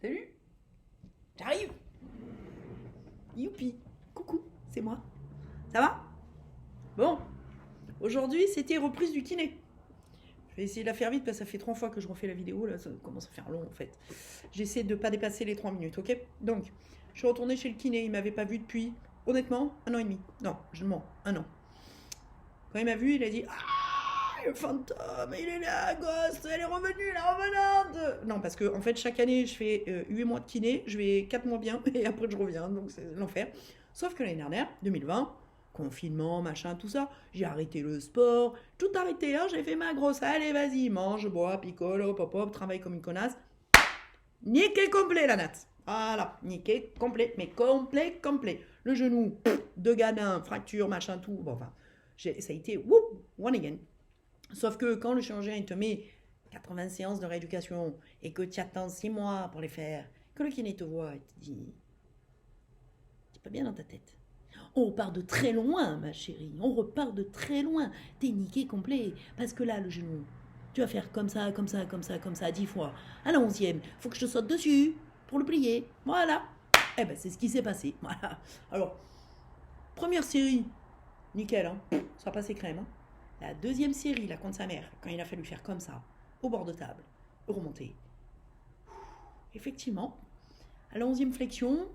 Salut, j'arrive. Youpi, coucou, c'est moi. Ça va? Bon, aujourd'hui c'était reprise du kiné. Je vais essayer de la faire vite parce que ça fait 3 fois que je refais la vidéo, là ça commence à faire long en fait. J'essaie de ne pas dépasser les 3 minutes, ok? Donc, je suis retournée chez le kiné, il m'avait pas vu depuis, honnêtement, 1 an et demi. Non, je mens, 1 an. Quand il m'a vu, il a dit: Ah, le fantôme, il est là, gosse, elle est revenue, la revenante. Non, parce que en fait, chaque année, je fais 8 mois de kiné, je vais 4 mois bien, et après je reviens, donc c'est l'enfer. Sauf que l'année dernière, 2020, confinement, machin, tout ça, j'ai arrêté le sport, tout arrêté, hein, j'ai fait ma grosse, allez, vas-y, mange, bois, picole, hop, hop, hop, travaille comme une connasse. Niqué complet, la natte. Voilà, niqué complet, mais complet, complet. Le genou, deux gadins, fracture, machin, tout. Bon, enfin, ça a été, whoop, one again. Sauf que quand le chirurgien il te met 80 séances de rééducation et que tu attends 6 mois pour les faire, que le kiné te voit et te dit: t'es pas bien dans ta tête. On repart de très loin, ma chérie. On repart de très loin. T'es niqué complet. Parce que là, le genou, tu vas faire comme ça, comme ça, comme ça, comme ça, 10 fois. À la 11e, faut que je te saute dessus pour le plier. Voilà. Eh ben, c'est ce qui s'est passé. Voilà. Alors, première série, nickel, hein. Ça a passé crème, hein. La deuxième série, là, contre sa mère, quand il a fallu faire comme ça, au bord de table, remonter. Effectivement, à la 11e flexion,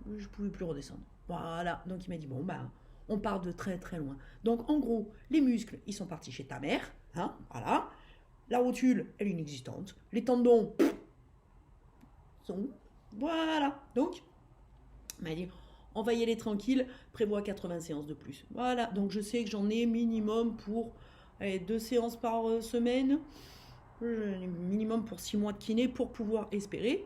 je ne pouvais plus redescendre. Voilà, donc il m'a dit: bon, ben, on part de très très loin. Donc en gros, les muscles, ils sont partis chez ta mère, hein, voilà. La rotule, elle est inexistante. Les tendons sont où? Voilà. Donc, il m'a dit: on va y aller tranquille, prévois 80 séances de plus. Voilà, donc je sais que j'en ai minimum pour 2 séances par semaine, minimum pour 6 mois de kiné pour pouvoir espérer,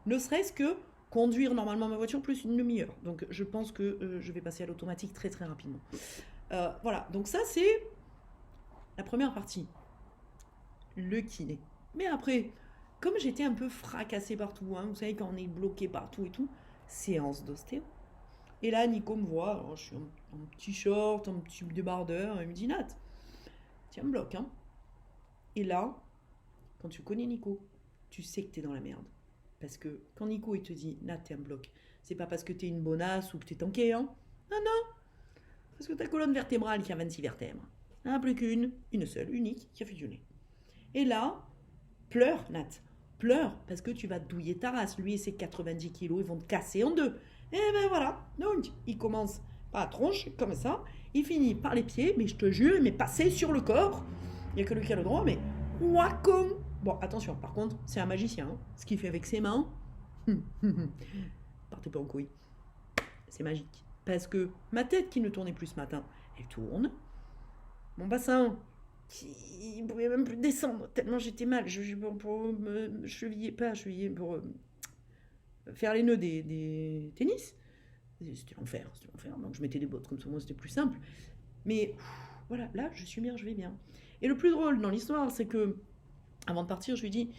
ne serait-ce que conduire normalement ma voiture plus une demi-heure. Donc je pense que je vais passer à l'automatique très très rapidement. Voilà, donc ça c'est la première partie, le kiné. Mais après, comme j'étais un peu fracassée partout, hein, vous savez quand on est bloqué partout et tout, séance d'ostéo. Et là, Nico me voit, alors je suis en petit short, en petit débardeur, il me dit: Nat, tiens, me bloque, hein. Et là, quand tu connais Nico, tu sais que t'es dans la merde. Parce que quand Nico il te dit: Nat, t'es un bloc, c'est pas parce que t'es une bonasse ou que t'es tanké, hein. Non, non, parce que ta colonne vertébrale qui a 26 vertèbres, n'en a plus qu'une, une seule, unique, qui a fusionné. Et là, pleure, Nat, pleure, parce que tu vas douiller ta race. Lui et ses 90 kilos, ils vont te casser en deux. Et ben voilà, donc il commence par la tronche, comme ça, il finit par les pieds, mais je te jure, il m'est passé sur le corps. Il n'y a que lui qui a le droit, mais wacom. Bon, attention, par contre, c'est un magicien, hein. Ce qu'il fait avec ses mains, partez pas en couille, c'est magique. Parce que ma tête qui ne tournait plus ce matin, elle tourne. Mon bassin, qui ne pouvait même plus descendre, tellement j'étais mal. Pour me cheviller, pas cheviller, pour faire les nœuds des tennis. C'était l'enfer. Donc je mettais des bottes comme ça, moi c'était plus simple. Mais voilà, là je suis bien, je vais bien. Et le plus drôle dans l'histoire, c'est que avant de partir, je lui dis: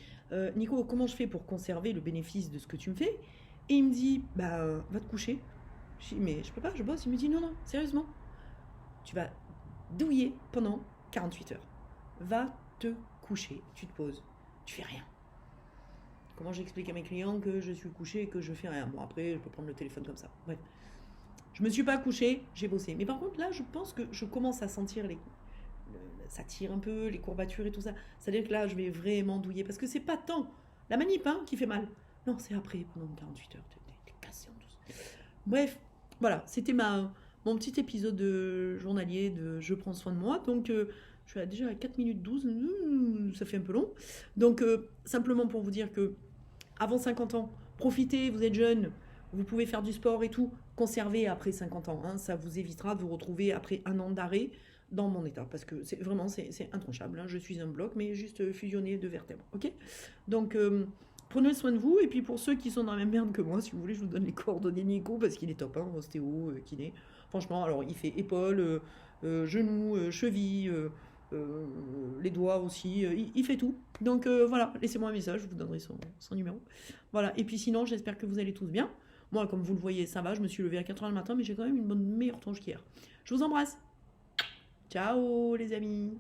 Nico, comment je fais pour conserver le bénéfice de ce que tu me fais? Et il me dit: bah, va te coucher. Je dis: mais je peux pas, je bosse. Il me dit: non, non, sérieusement, tu vas douiller pendant 48 heures. Va te coucher, tu te poses, tu fais rien. Comment j'explique à mes clients que je suis couché et que je fais rien? Bon, après, je peux prendre le téléphone comme ça. Bref. Je me suis pas couchée, j'ai bossé. Mais par contre, là, je pense que je commence à sentir ça tire un peu, les courbatures et tout ça. C'est-à-dire que là, je vais vraiment douiller. Parce que c'est pas tant la manip qui fait mal. Non, c'est après, pendant 48 heures, t'es cassé en douce. Bref, voilà, c'était mon petit épisode journalier de Je prends soin de moi. Donc, je suis déjà à 4 minutes 12, ça fait un peu long. Donc, simplement pour vous dire que avant 50 ans, profitez, vous êtes jeune, vous pouvez faire du sport et tout, conservez après 50 ans. Hein, ça vous évitera de vous retrouver après 1 an d'arrêt dans mon état. Parce que c'est vraiment, c'est intronchable. Hein, je suis un bloc, mais juste fusionné de vertèbres. Ok? Donc, prenez soin de vous. Et puis pour ceux qui sont dans la même merde que moi, si vous voulez, je vous donne les coordonnées de Nico, parce qu'il est top, hein, ostéo, kiné. Franchement, alors il fait épaules, genoux, chevilles, les doigts aussi, il fait tout. Donc voilà, laissez-moi un message, je vous donnerai son numéro. Voilà, et puis sinon, j'espère que vous allez tous bien. Moi, comme vous le voyez, ça va, je me suis levée à 4h du matin, mais j'ai quand même une meilleure tronche qu'hier. Je vous embrasse. Ciao les amis.